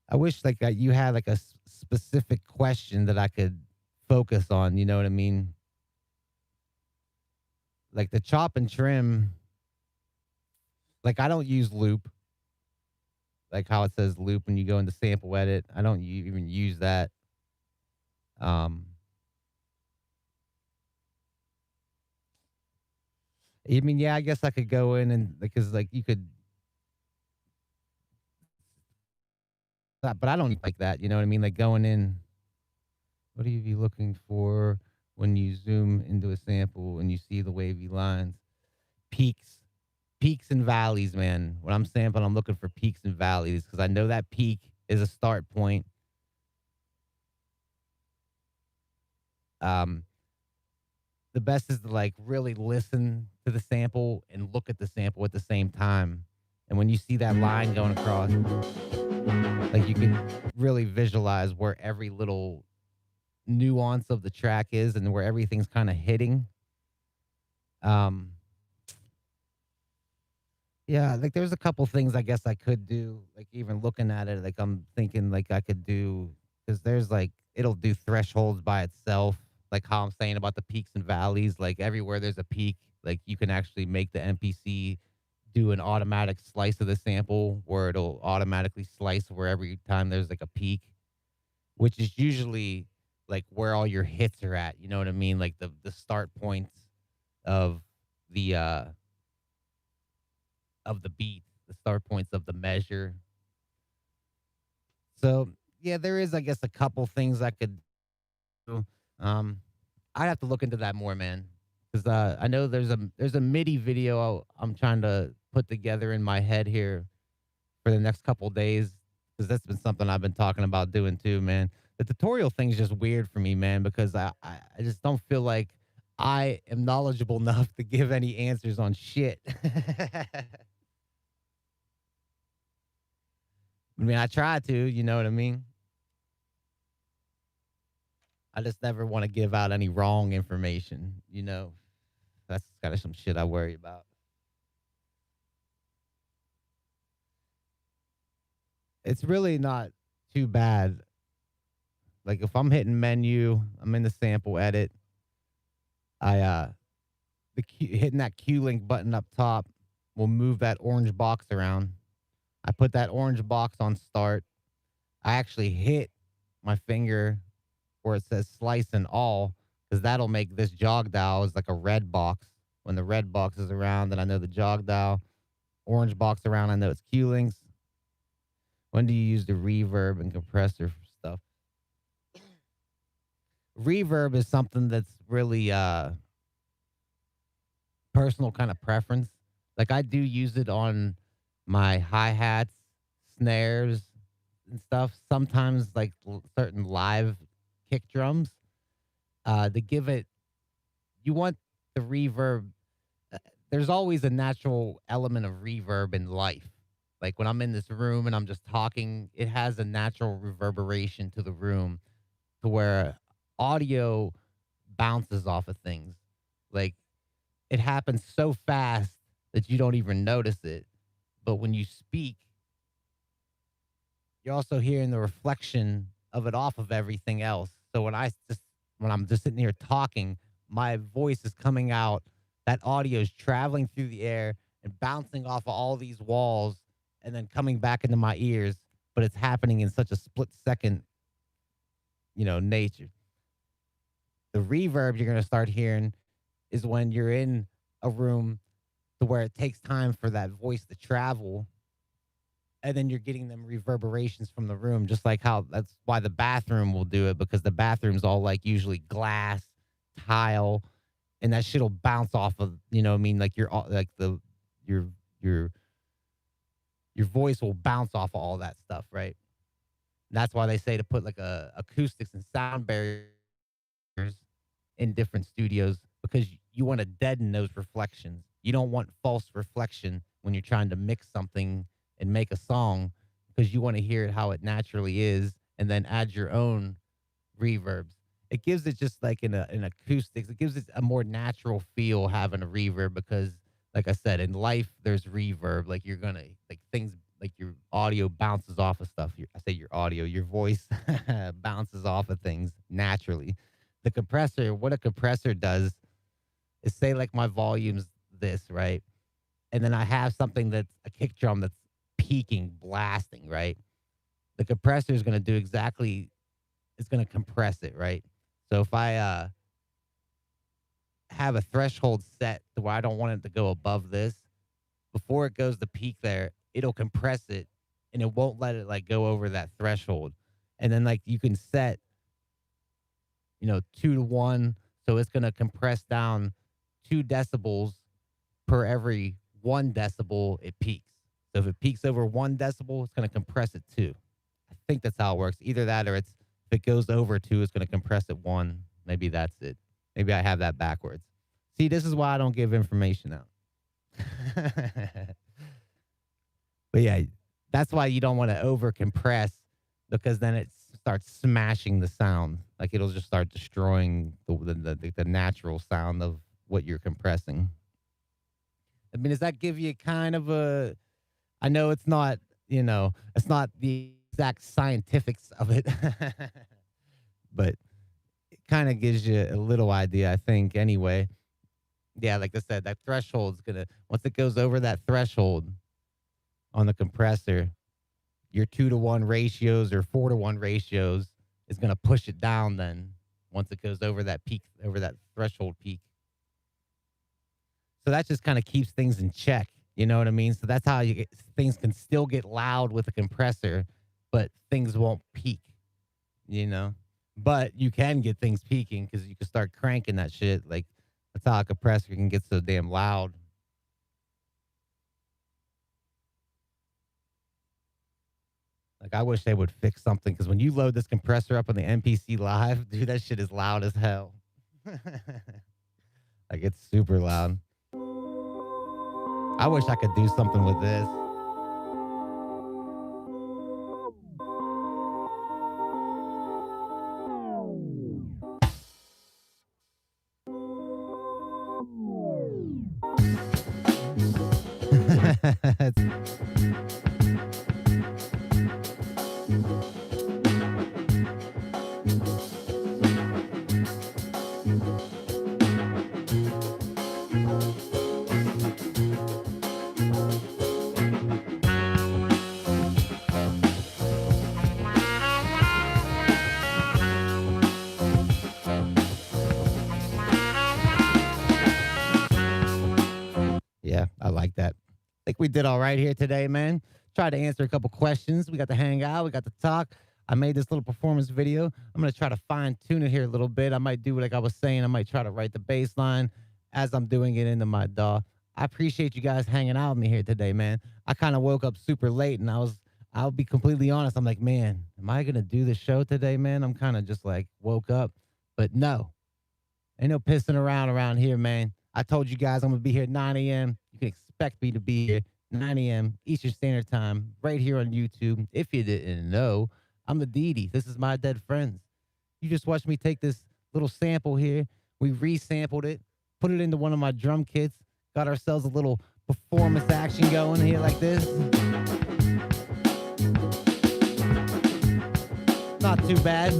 I wish like you had like a specific question that I could focus on. You know what I mean? Like the chop and trim. Like I don't use loop. Like how it says loop when you go into sample edit. I don't even use that. Um, I mean, yeah, I guess I could go in and because like you could But I don't like that. You know what I mean? Like going in, what do you be looking for when you zoom into a sample and you see the wavy lines? Peaks, peaks and valleys, man. When I'm sampling, I'm looking for peaks and valleys because I know that peak is a start point. Um, the best is to like really listen to the sample and look at the sample at the same time. And when you see that line going across, like you can really visualize where every little nuance of the track is and where everything's kind of hitting. Um, yeah, like there's a couple things I guess I could do. Like even looking at it, like I'm thinking like I could do because there's like it'll do thresholds by itself. Like how I'm saying about the peaks and valleys. Like everywhere there's a peak, like you can actually make the MPC do an automatic slice of the sample where it'll automatically slice where every time there's like a peak, which is usually like where all your hits are at. You know what I mean? Like the start points of the beat, the start points of the measure. So yeah, there is I guess a couple things I could do. Um, I'd have to look into that more, man. Because I know there's a MIDI video I'm trying to put together in my head here for the next couple days because that's been something I've been talking about doing too, man. The tutorial thing's just weird for me, man, because I just don't feel like I am knowledgeable enough to give any answers on shit. I mean, I try to, you know what I mean? I just never want to give out any wrong information, you know? That's kind of some shit I worry about. It's really not too bad. Like if I'm hitting menu, I'm in the sample edit. I hitting that Q link button up top will move that orange box around. I put that orange box on start. I actually hit my finger where it says slice and all because that'll make this jog dial is like a red box. When the red box is around, then I know the jog dial. Orange box around, I know it's Q links. When do you use the reverb and compressor for stuff? Reverb is something that's really personal kind of preference. Like I do use it on my hi hats, snares, and stuff. Sometimes like certain live kick drums. To give it, you want the reverb. uh, There's always a natural element of reverb in life. Like when I'm in this room and I'm just talking, it has a natural reverberation to the room to where audio bounces off of things. Like it happens so fast that you don't even notice it. But when you speak, you're also hearing the reflection of it off of everything else. So when I'm just sitting here talking, my voice is coming out. That audio is traveling through the air and bouncing off of all these walls and then coming back into my ears. But it's happening in such a split second, nature. The reverb you're gonna start hearing is when you're in a room to where it takes time for that voice to travel and then you're getting them reverberations from the room, just like how that's why the bathroom will do it because the bathroom's all like usually glass, tile, and that shit'll bounce off of, what I mean, like like your your your voice will bounce off of all that stuff, right? That's why they say to put like acoustics and sound barriers in different studios because you want to deaden those reflections. You don't want false reflection when you're trying to mix something and make a song because you want to hear it how it naturally is and then add your own reverbs. It gives it just like in acoustics, it gives it a more natural feel having a reverb because like I said, in life there's reverb. Like you're gonna like things like your audio bounces off of stuff. I say your audio, your voice bounces off of things naturally. The compressor, what a compressor does is say like my volume's this, right? And then I have something that's a kick drum that's peaking, blasting, right? The compressor is going to do exactly, it's going to compress it, right? So if I have a threshold set to where I don't want it to go above this, before it goes to peak there, it'll compress it and it won't let it like go over that threshold. And then like you can set, 2 to 1. So it's going to compress down 2 decibels per every 1 decibel it peaks. So if it peaks over 1 decibel, it's going to compress it 2. I think that's how it works. Either that or if it goes over 2, it's going to compress it 1. Maybe that's it. Maybe I have that backwards. See, this is why I don't give information out. But yeah, that's why you don't want to over compress, because then it starts smashing the sound. Like it'll just start destroying the natural sound of what you're compressing. I mean, does that give you kind of a? I know it's not, it's not the exact scientifics of it, but it kind of gives you a little idea, I think. Anyway, yeah, like I said, that threshold's gonna, once it goes over that threshold on the compressor, your 2 to 1 ratios or 4 to 1 ratios is gonna push it down. Then once it goes over that peak, over that threshold peak. So that just kind of keeps things in check. You know what I mean? So that's how things can still get loud with a compressor, but things won't peak, But you can get things peaking because you can start cranking that shit. Like that's how a compressor can get so damn loud. Like I wish they would fix something, because when you load this compressor up on the MPC Live, dude, that shit is loud as hell. Like it's super loud. I wish I could do something with this. Yeah, I like that. Think we did all right here today, man. Tried to answer a couple questions. We got to hang out. We got to talk. I made this little performance video. I'm going to try to fine tune it here a little bit. I might do like I was saying. I might try to write the bass line as I'm doing it into my DAW. I appreciate you guys hanging out with me here today, man. I kind of woke up super late, and I'll be completely honest. I'm like, man, am I going to do the show today, man? I'm kind of just like woke up, but no, ain't no pissing around here, man. I told you guys I'm going to be here at 9 a.m. You can expect me to be here 9 a.m. Eastern Standard Time right here on YouTube. If you didn't know, I'm the Deedy. This is My Dead Friends. You just watched me take this little sample here. We resampled it, put it into one of my drum kits, got ourselves a little performance action going here like this. Not too bad.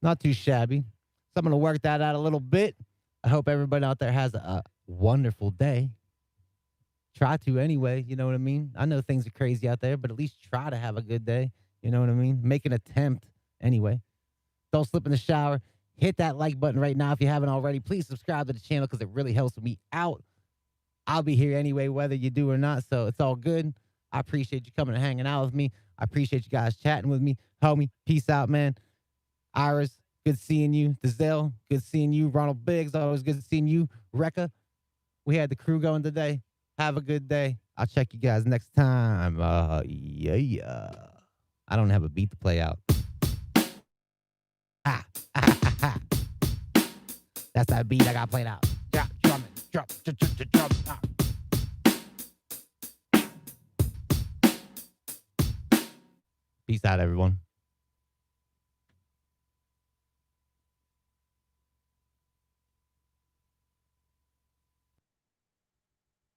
Not too shabby. So I'm going to work that out a little bit. I hope everybody out there has a wonderful day. Try to anyway, you know what I mean? I know things are crazy out there, but at least try to have a good day. You know what I mean? Make an attempt anyway. Don't slip in the shower. Hit that like button right now if you haven't already. Please subscribe to the channel because it really helps me out. I'll be here anyway, whether you do or not, so it's all good. I appreciate you coming and hanging out with me. I appreciate you guys chatting with me. Homie, peace out, man. Iris, good seeing you. Dazelle, good seeing you. Ronald Biggs, always good seeing you. Rekka, we had the crew going today. Have a good day. I'll check you guys next time. Yeah. I don't have a beat to play out. That's that beat I got played out. Drop, drumming, drop. Peace out, everyone.